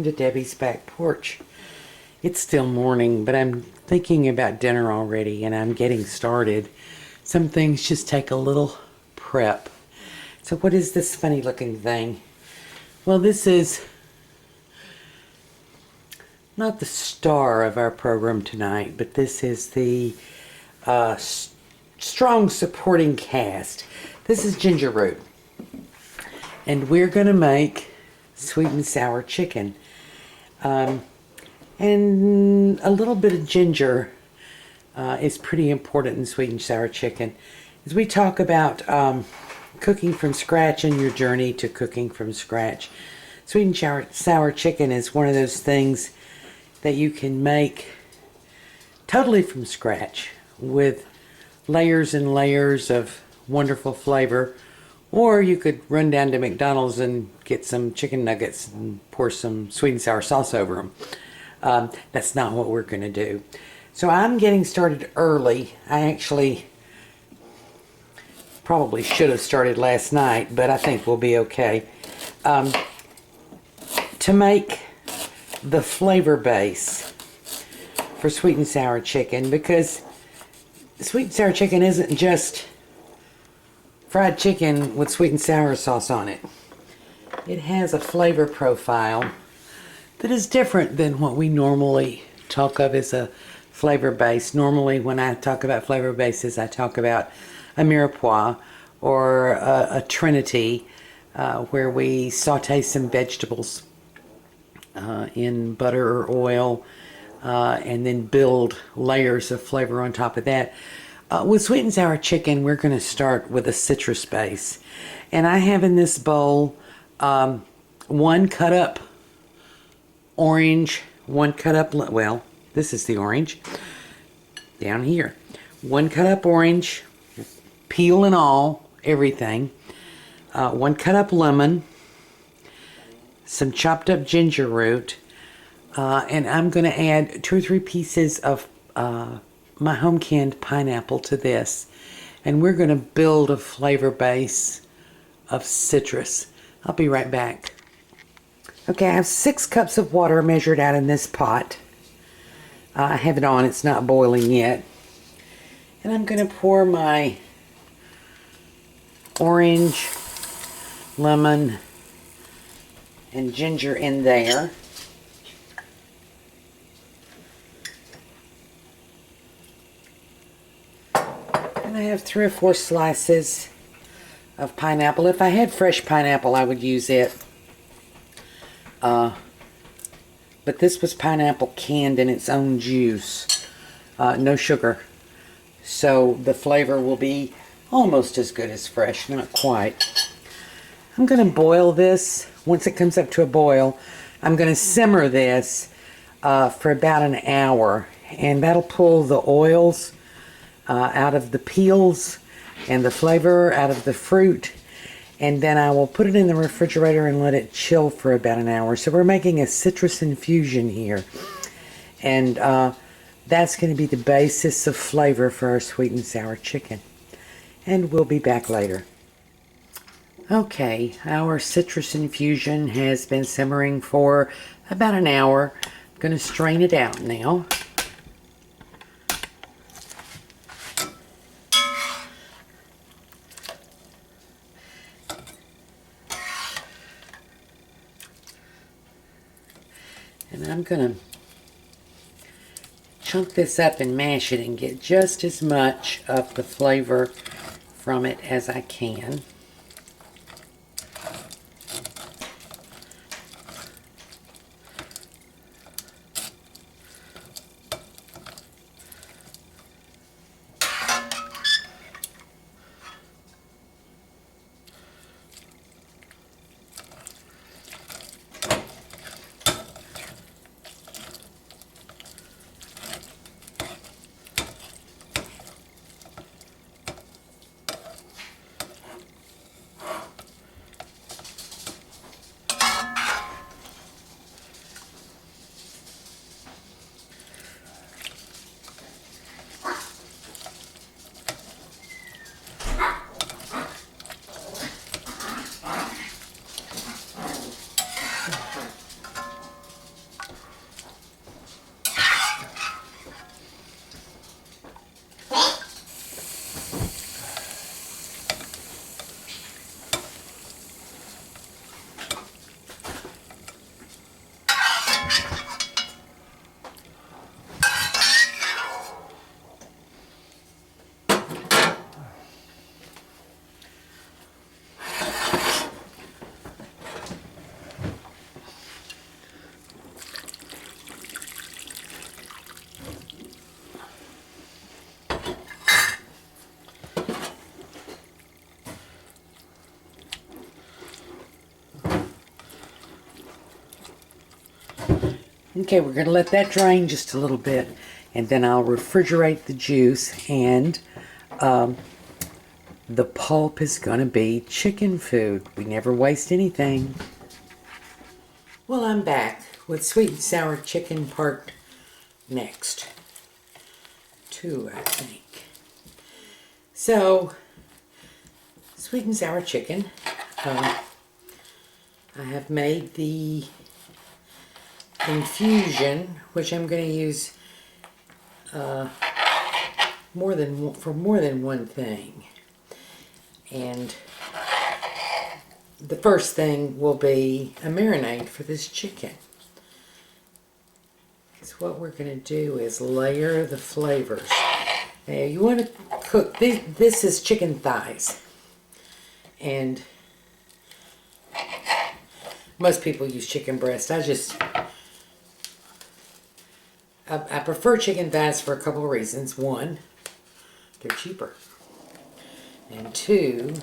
welcome to Debbie's Back Porch. It's still morning, but I'm thinking about dinner already and I'm getting started. Some things just take a little prep. So what is this funny looking thing? Well, this is not the star of our program tonight, but this is the strong supporting cast. This is ginger root. And we're going to make sweet and sour chicken. And a little bit of ginger is pretty important in sweet and sour chicken. As we talk about cooking from scratch and your journey to cooking from scratch, sweet and sour chicken is one of those things that you can make totally from scratch with layers and layers of wonderful flavor. Or you could run down to McDonald's and get some chicken nuggets and pour some sweet and sour sauce over them. That's not what we're going to do. So I'm getting started early. I actually probably should have started last night, but I think we'll be okay. To make the flavor base for sweet and sour chicken, because sweet and sour chicken isn't just fried chicken with sweet and sour sauce on it. It has a flavor profile that is different than what we normally talk of as a flavor base. Normally when I talk about flavor bases, I talk about a mirepoix or a trinity where we saute some vegetables in butter or oil and then build layers of flavor on top of that. With sweet and sour chicken, we're going to start with a citrus base. And I have in this bowl 1 cut up orange, 1 cut up, well, this is the orange, down here. 1 cut up orange, peel and all, everything. 1 cut up lemon, some chopped up ginger root, and I'm going to add 2 or 3 pieces of my home canned pineapple to this, and we're going to build a flavor base of citrus. I'll be right back. Okay, I have 6 cups of water measured out in this pot. I have it on, it's not boiling yet. And I'm going to pour my orange, lemon, and ginger in there. And I have 3 or 4 slices of pineapple. If I had fresh pineapple, I would use it. But this was pineapple canned in its own juice. No sugar. So the flavor will be almost as good as fresh, not quite. I'm going to boil this. Once it comes up to a boil, I'm going to simmer this for about an hour. And that'll pull the oils out of the peels and the flavor out of the fruit, and then I will put it in the refrigerator and let it chill for about an hour. So we're making a citrus infusion here, and that's going to be the basis of flavor for our sweet and sour chicken, and we'll be back later. Okay, our citrus infusion has been simmering for about an hour. I'm going to strain it out now. And I'm going to chunk this up and mash it and get just as much of the flavor from it as I can. Okay, we're going to let that drain just a little bit, and then I'll refrigerate the juice, and the pulp is going to be chicken food. We never waste anything. Well, I'm back with sweet and sour chicken part next. 2, I think. So, sweet and sour chicken. I have made the infusion, which I'm going to use for more than one thing. And the first thing will be a marinade for this chicken. So what we're going to do is layer the flavors. Now you want to cook, this is chicken thighs. And most people use chicken breast. I prefer chicken thighs for a couple of reasons. One, they're cheaper. And 2,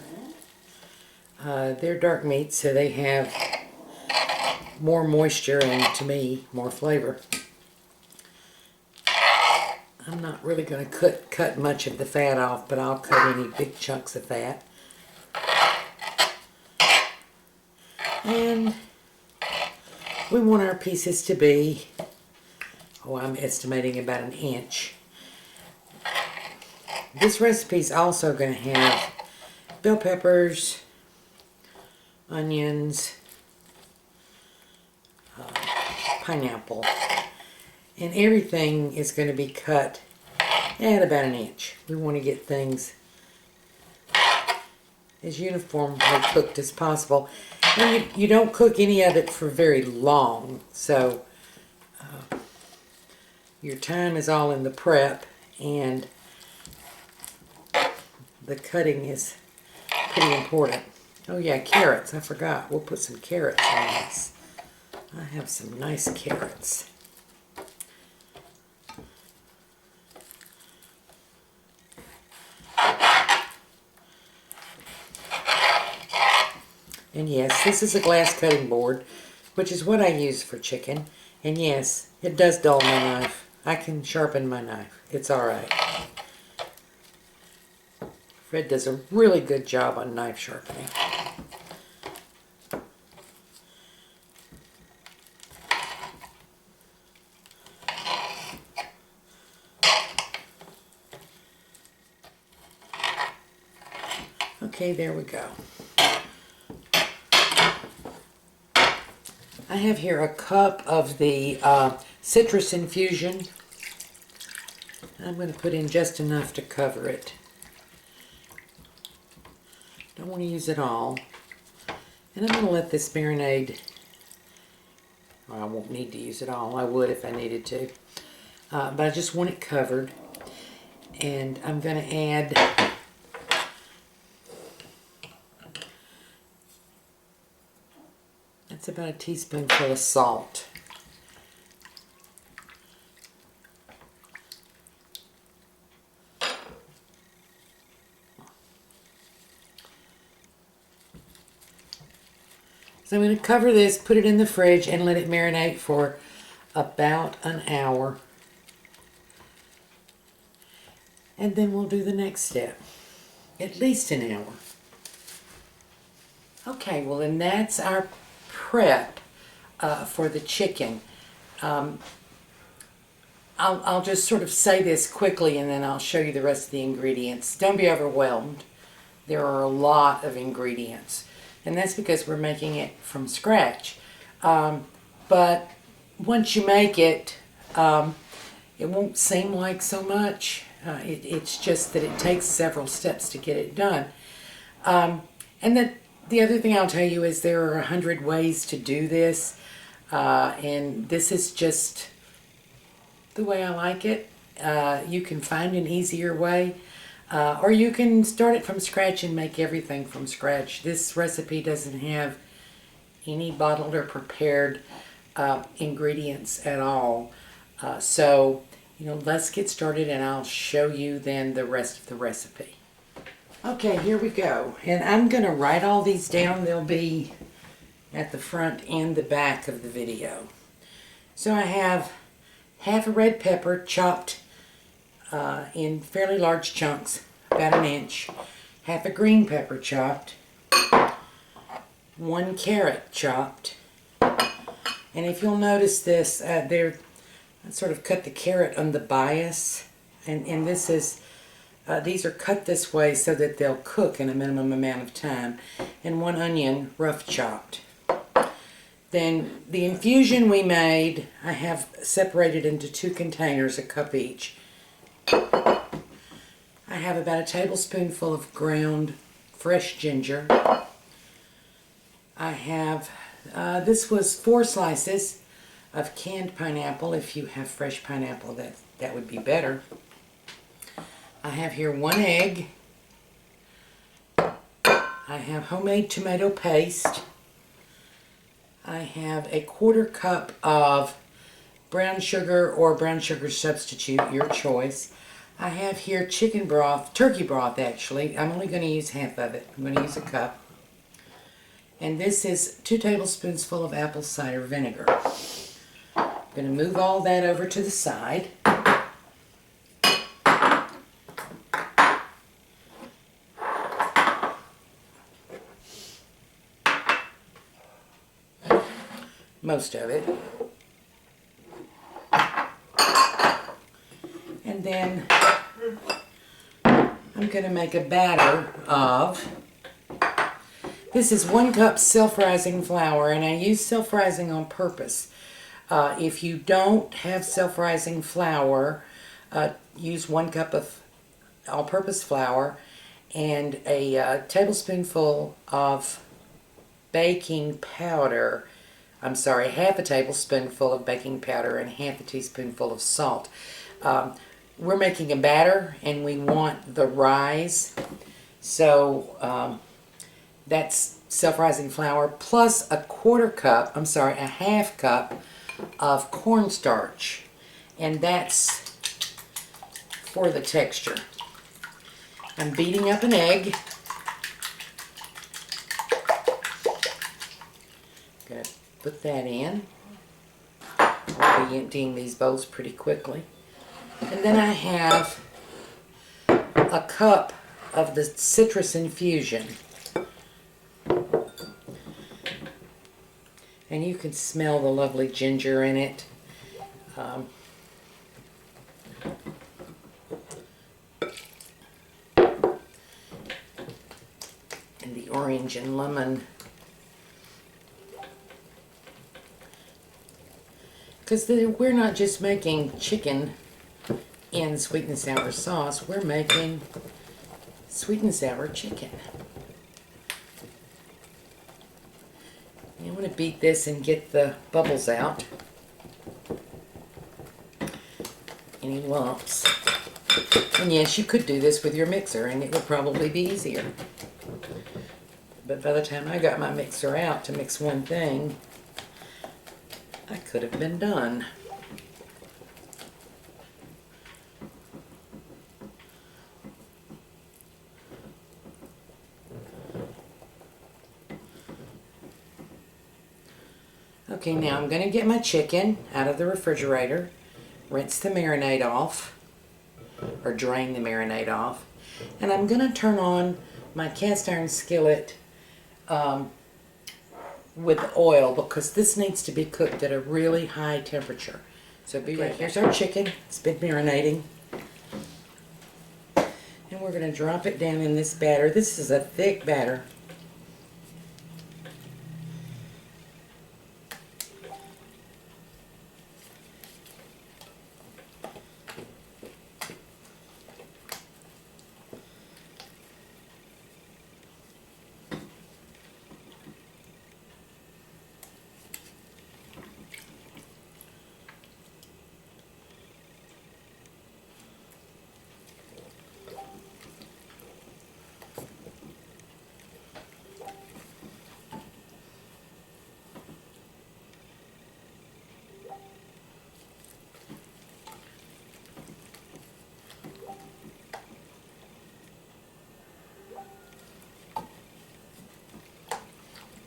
they're dark meat, so they have more moisture and, to me, more flavor. I'm not really going to cut much of the fat off, but I'll cut any big chunks of fat. And we want our pieces to be, I'm estimating about 1 inch. This recipe is also going to have bell peppers, onions, pineapple, and everything is going to be cut at about 1 inch. We want to get things as uniformly cooked as possible. And you don't cook any of it for very long, so your time is all in the prep, and the cutting is pretty important. Oh yeah, carrots, I forgot. We'll put some carrots on this. I have some nice carrots. And yes, this is a glass cutting board, which is what I use for chicken. And yes, it does dull my knife. I can sharpen my knife. It's alright. Fred does a really good job on knife sharpening. Okay, there we go. I have here a cup of the citrus infusion. I'm going to put in just enough to cover it. Don't want to use it all. And I'm going to let this marinade, well, I won't need to use it all. I would if I needed to. But I just want it covered. And I'm going to add that's about a teaspoonful of salt. So I'm going to cover this, put it in the fridge, and let it marinate for about an hour. And then we'll do the next step. At least an hour. Okay, well, and that's our prep for the chicken. I'll just sort of say this quickly, and then I'll show you the rest of the ingredients. Don't be overwhelmed. There are a lot of ingredients. And that's because we're making it from scratch. But once you make it, it won't seem like so much. It's just that it takes several steps to get it done. And the other thing I'll tell you is there are 100 ways to do this. And this is just the way I like it. You can find an easier way. Or you can start it from scratch and make everything from scratch. This recipe doesn't have any bottled or prepared ingredients at all. So, let's get started, and I'll show you then the rest of the recipe. Okay, here we go. And I'm going to write all these down. They'll be at the front and the back of the video. So I have half a red pepper chopped in fairly large chunks, about an inch. Half a green pepper chopped. 1 carrot chopped. And if you'll notice this, I sort of cut the carrot on the bias. And this is, these are cut this way so that they'll cook in a minimum amount of time. And 1 onion, rough chopped. Then the infusion we made, I have separated into 2 containers, a cup each. I have about a tablespoonful of ground fresh ginger. I have, this was 4 slices of canned pineapple. If you have fresh pineapple, that would be better. I have here 1 egg. I have homemade tomato paste. I have a 1/4 cup of brown sugar or brown sugar substitute, your choice. I have here chicken broth, turkey broth actually. I'm only going to use half of it. I'm going to use a cup. And this is 2 tablespoons full of apple cider vinegar. I'm going to move all that over to the side. Most of it. And then I'm going to make a batter of, this is 1 cup self-rising flour, and I use self-rising on purpose. If you don't have self-rising flour, use 1 cup of all-purpose flour and a tablespoonful of baking powder. I'm sorry, half a tablespoonful of baking powder and half a teaspoonful of salt. We're making a batter and we want the rise, so that's self-rising flour plus a half cup of cornstarch, and that's for the texture. I'm beating up an egg. Good. Put that in. I'll be emptying these bowls pretty quickly. And then I have a cup of the citrus infusion. And you can smell the lovely ginger in it. And the orange and lemon. Because we're not just making chicken in sweet and sour sauce, we're making sweet and sour chicken. You want to beat this and get the bubbles out. Any lumps. And yes, you could do this with your mixer and it would probably be easier. But by the time I got my mixer out to mix one thing, I could have been done. Okay, now I'm going to get my chicken out of the refrigerator, rinse the marinade off, or drain the marinade off, and I'm going to turn on my cast iron skillet with oil because this needs to be cooked at a really high temperature. So be right. Here's our chicken. It's been marinating. And we're going to drop it down in this batter. This is a thick batter.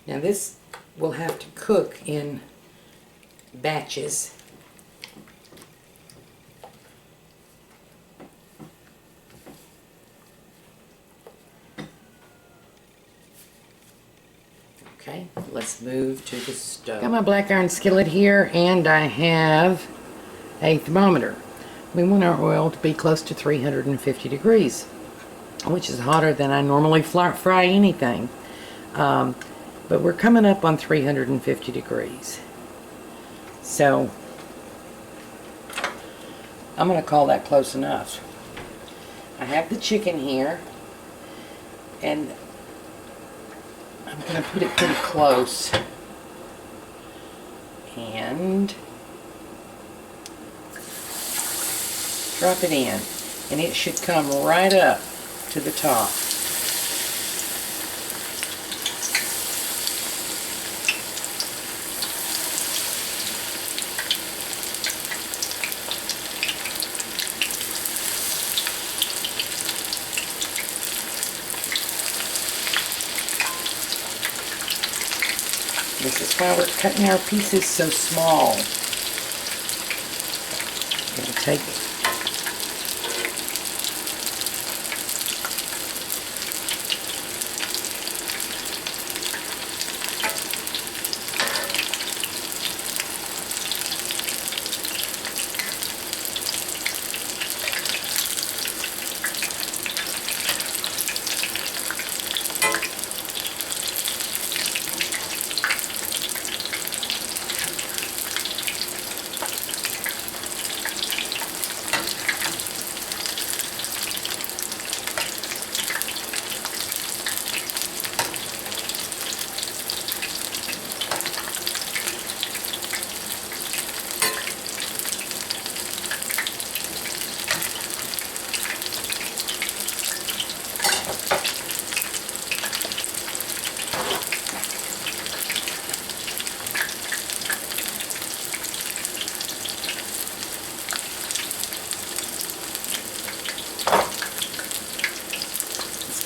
Now this will have to cook in batches. Okay, let's move to the stove. Got my black iron skillet here, and I have a thermometer. We want our oil to be close to 350 degrees, which is hotter than I normally fry anything. But we're coming up on 350 degrees. So I'm going to call that close enough. I have the chicken here, and I'm going to put it pretty close. And drop it in, and it should come right up to the top. This is why we're cutting our pieces so small. Gonna take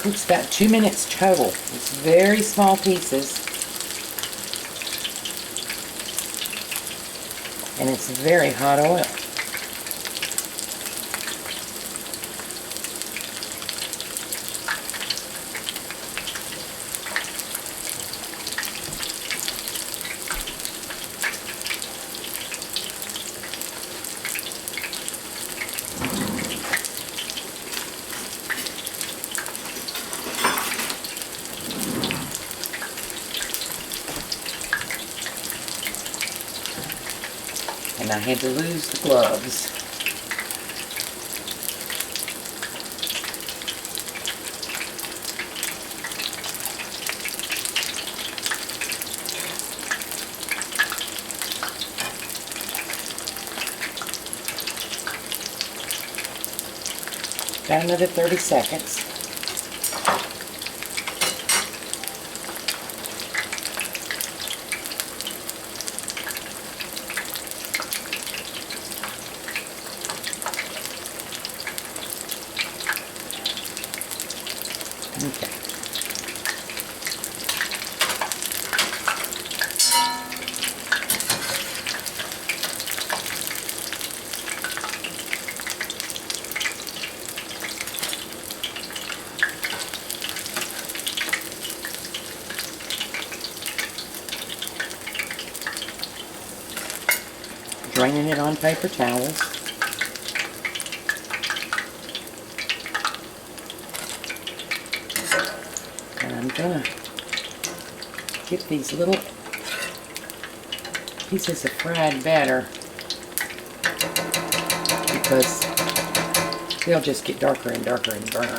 Cooks about 2 minutes total. It's very small pieces. And it's very hot oil. And I had to lose the gloves. Got another 30 seconds. Okay. Draining it on paper towels. And I'm gonna get these little pieces of fried batter because they'll just get darker and darker and burn.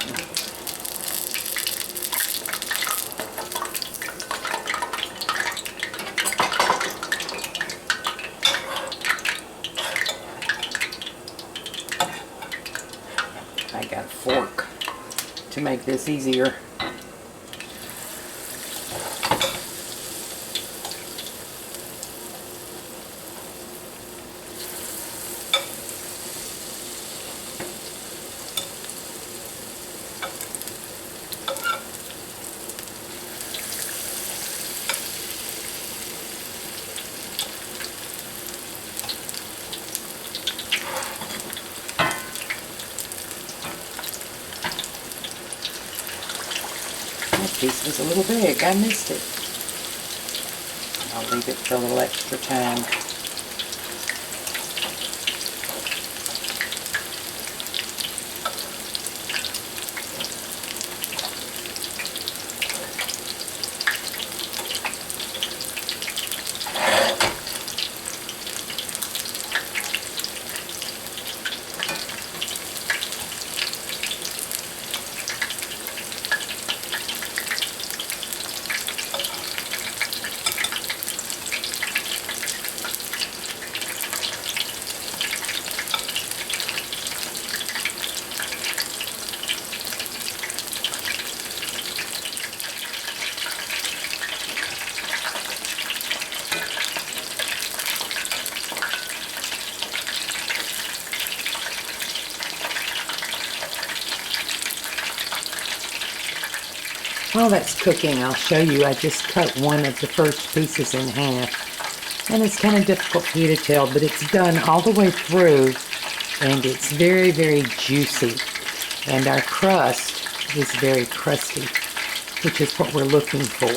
I got a fork to make this easier. That piece was a little big. I missed it. leave it for a little extra time. While that's cooking, I'll show you. I just cut one of the first pieces in half. And it's kind of difficult for you to tell, but it's done all the way through. And it's very, very juicy. And our crust is very crusty, which is what we're looking for.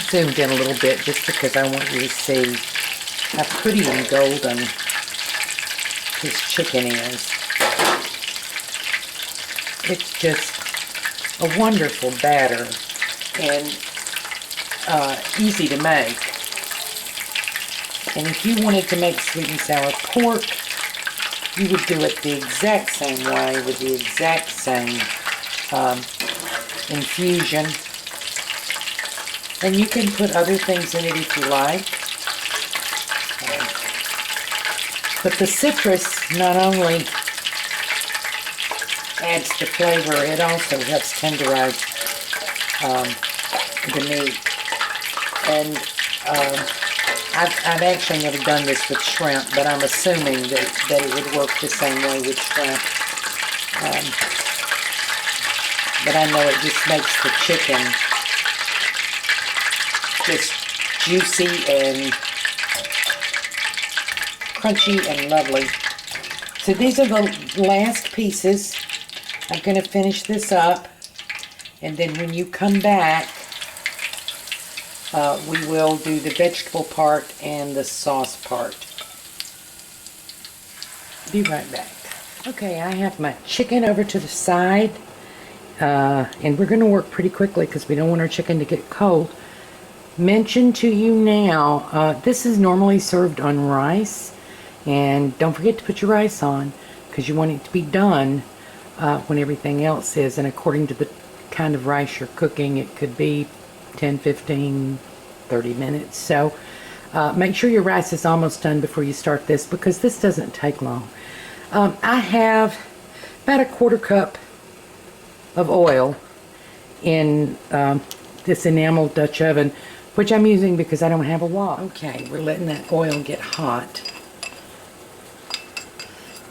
Zoomed in a little bit just because I want you to see how pretty and golden this chicken is. It's just a wonderful batter and easy to make. And if you wanted to make sweet and sour pork, you would do it the exact same way with the exact same infusion. And you can put other things in it if you like. But the citrus not only adds the flavor, it also helps tenderize the meat. And I've actually never done this with shrimp, but I'm assuming that it would work the same way with shrimp. But I know it just makes the chicken just juicy and crunchy and lovely. So these are the last pieces. I'm going to finish this up, and then when you come back, we will do the vegetable part and the sauce part. Be right back. Okay, I have my chicken over to the side, and we're going to work pretty quickly because we don't want our chicken to get cold. Mention to you now, this is normally served on rice, and don't forget to put your rice on because you want it to be done when everything else is, and according to the kind of rice you're cooking, it could be 10, 15, 30 minutes. So make sure your rice is almost done before you start this, because this doesn't take long. I have about a 1/4 cup of oil in this enamel Dutch oven, which I'm using because I don't have a wok. Okay, we're letting that oil get hot.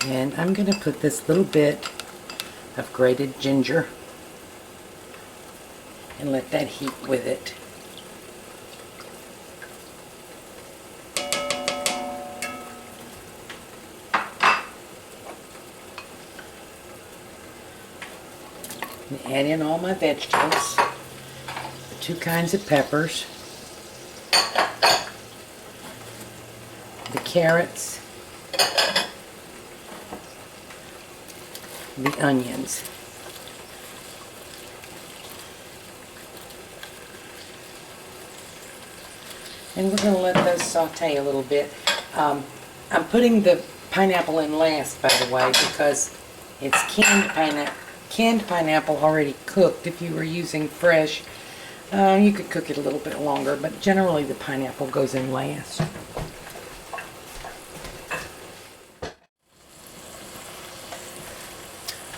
And I'm going to put this little bit of grated ginger and let that heat with it. And add in all my vegetables. The 2 kinds of peppers. The carrots. The onions. And we're going to let those saute a little bit. I'm putting the pineapple in last, by the way, because it's canned pineapple already cooked. If you were using fresh, you could cook it a little bit longer, but generally the pineapple goes in last.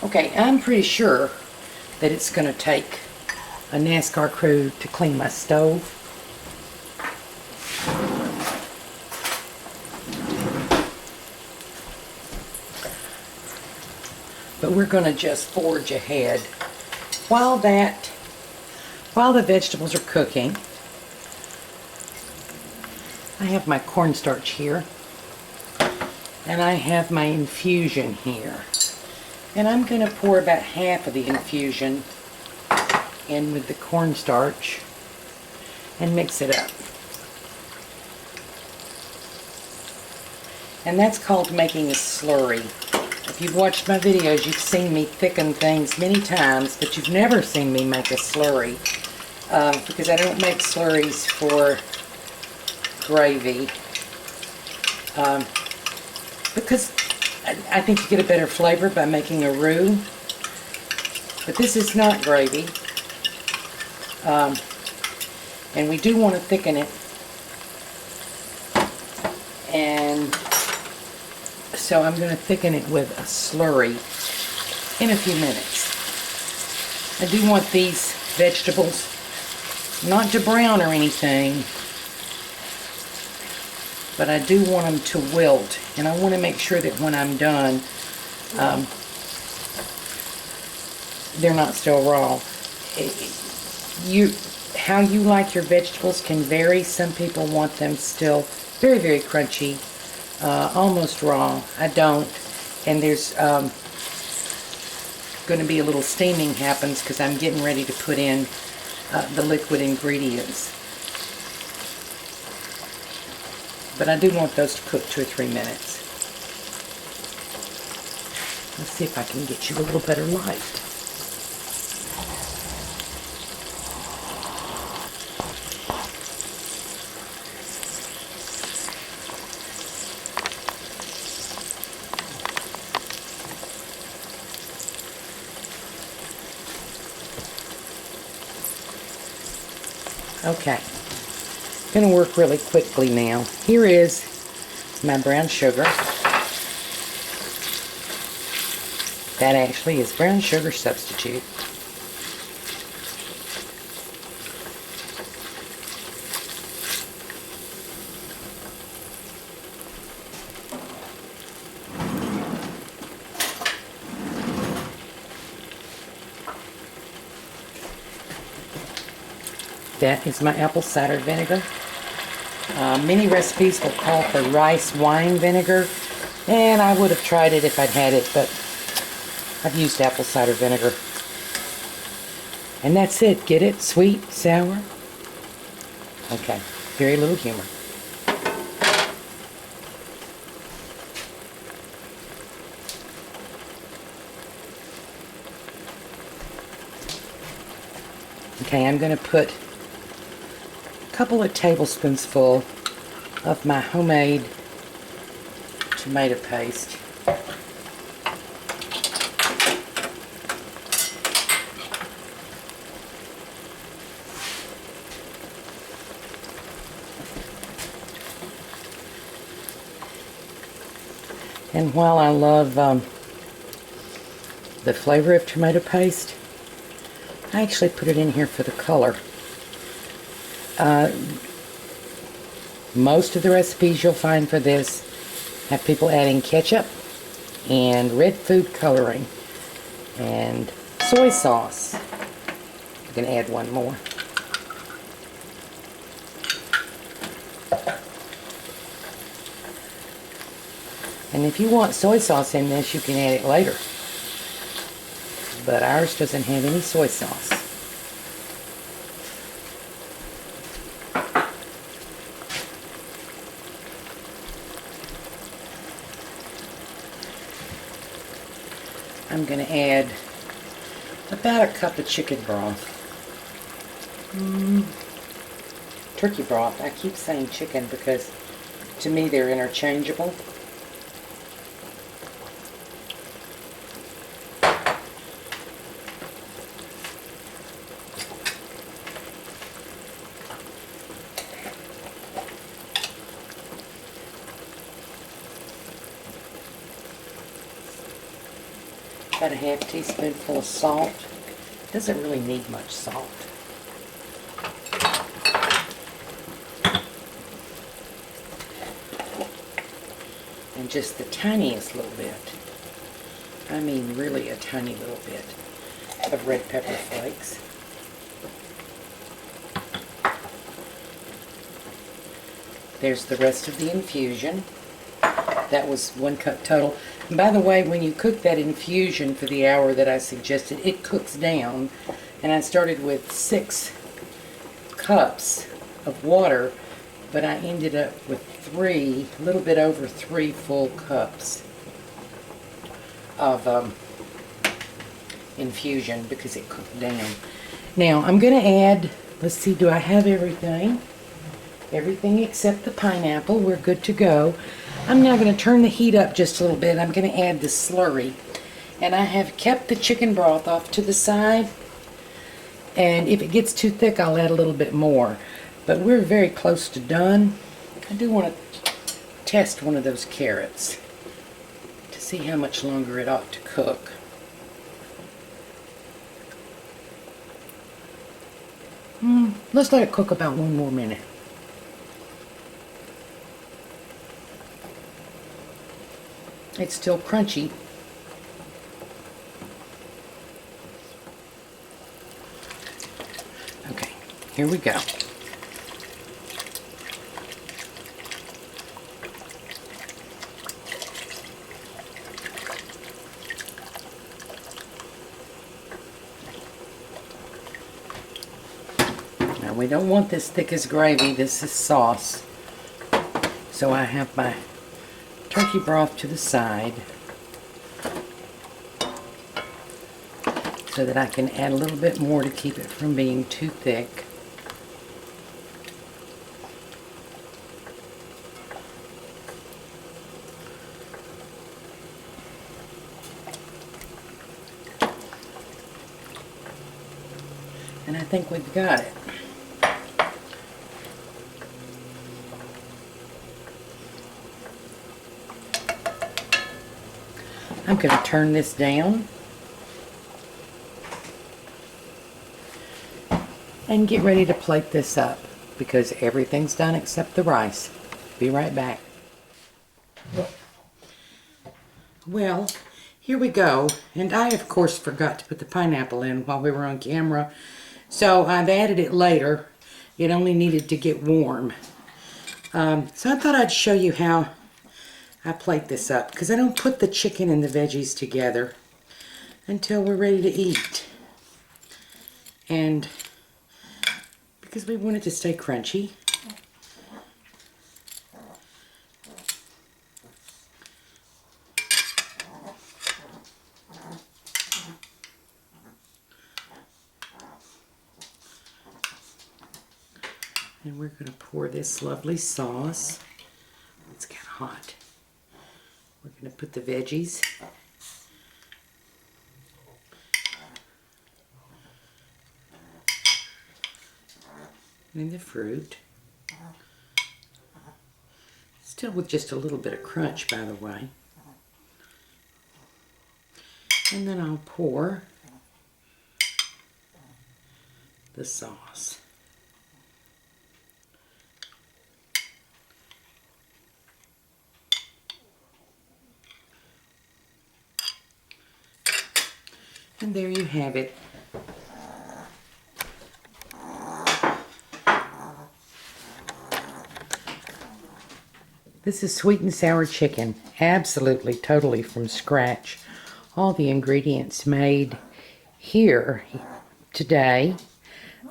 Okay, I'm pretty sure that it's going to take a NASCAR crew to clean my stove. But we're going to just forge ahead. While the vegetables are cooking, I have my cornstarch here, and I have my infusion here. And I'm going to pour about half of the infusion in with the cornstarch and mix it up. And that's called making a slurry. If you've watched my videos, you've seen me thicken things many times, but you've never seen me make a slurry, because I don't make slurries for gravy, because I think you get a better flavor by making a roux. But this is not gravy, and we do want to thicken it, and so I'm going to thicken it with a slurry in a few minutes. I do want these vegetables not to brown or anything, but I do want them to wilt, and I want to make sure that when I'm done, they're not still raw. How you like your vegetables can vary. Some people want them still very, very crunchy, almost raw. I don't, and there's going to be a little steaming happens because I'm getting ready to put in the liquid ingredients. But I do want those to cook 2 or 3 minutes. Let's see if I can get you a little better light. Okay, going to work really quickly now. Here is my brown sugar. That actually is brown sugar substitute. That is my apple cider vinegar. Many recipes will call for rice wine vinegar, and I would have tried it if I'd had it, but I've used apple cider vinegar. And that's it. Get it? Sweet, sour? Okay. Very little humor. Okay, I'm going to put a couple of tablespoons full of my homemade tomato paste. And while I love the flavor of tomato paste, I actually put it in here for the color. Most of the recipes you'll find for this have people adding ketchup and red food coloring and soy sauce. I'm going to add one more. And if you want soy sauce in this, you can add it later. but ours doesn't have any soy sauce. I'm going to add about a cup of chicken broth. Turkey broth. I keep saying chicken because to me they're interchangeable. About a half teaspoonful of salt. Doesn't really need much salt. And just the tiniest little bit, I mean really a tiny little bit, of red pepper flakes. There's the rest of the infusion. That was 1 cup total. And by the way, when you cook that infusion for the hour that I suggested, it cooks down. And I started with 6 cups of water, but I ended up with 3, a little bit over 3 full cups of infusion because it cooked down. Now I'm going to add, let's see, do I have everything? Everything except the pineapple. We're good to go. I'm now going to turn the heat up just a little bit. I'm going to add the slurry. And I have kept the chicken broth off to the side. And if it gets too thick, I'll add a little bit more. But we're very close to done. I do want to test one of those carrots to see how much longer it ought to cook. Let's let it cook about 1 more minute. It's still crunchy. Okay, here we go. Now we don't want this thick as gravy. This is sauce. So I have my turkey broth to the side so that I can add a little bit more to keep it from being too thick. And I think we've got it. I'm going to turn this down and get ready to plate this up because everything's done except the rice. Be right back. Well, here we go. And I, of course, forgot to put the pineapple in while we were on camera. So I've added it later. It only needed to get warm. So I thought I'd show you how I plate this up because I don't put the chicken and the veggies together until we're ready to eat. And because we want it to stay crunchy. And we're going to pour this lovely sauce. It's kind of hot. We're going to put the veggies. And the fruit. Still with just a little bit of crunch, by the way. And then I'll pour the sauce. And there you have it. This is sweet and sour chicken, absolutely, totally from scratch. All the ingredients made here today,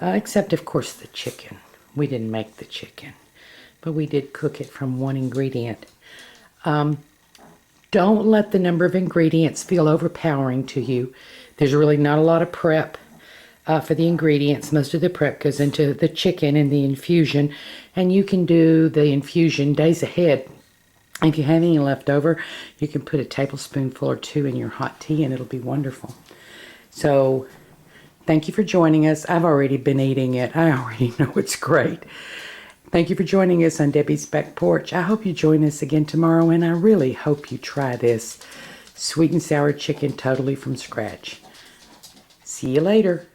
except of course the chicken. We didn't make the chicken, but we did cook it from one ingredient. Don't let the number of ingredients feel overpowering to you. There's really not a lot of prep for the ingredients. Most of the prep goes into the chicken and the infusion, and you can do the infusion days ahead. If you have any left over, you can put a tablespoonful or two in your hot tea and it'll be wonderful. So thank you for joining us. I've already been eating it. I already know it's great. Thank you for joining us on Debbie's Back Porch. I hope you join us again tomorrow, and I really hope you try this sweet and sour chicken totally from scratch. See you later.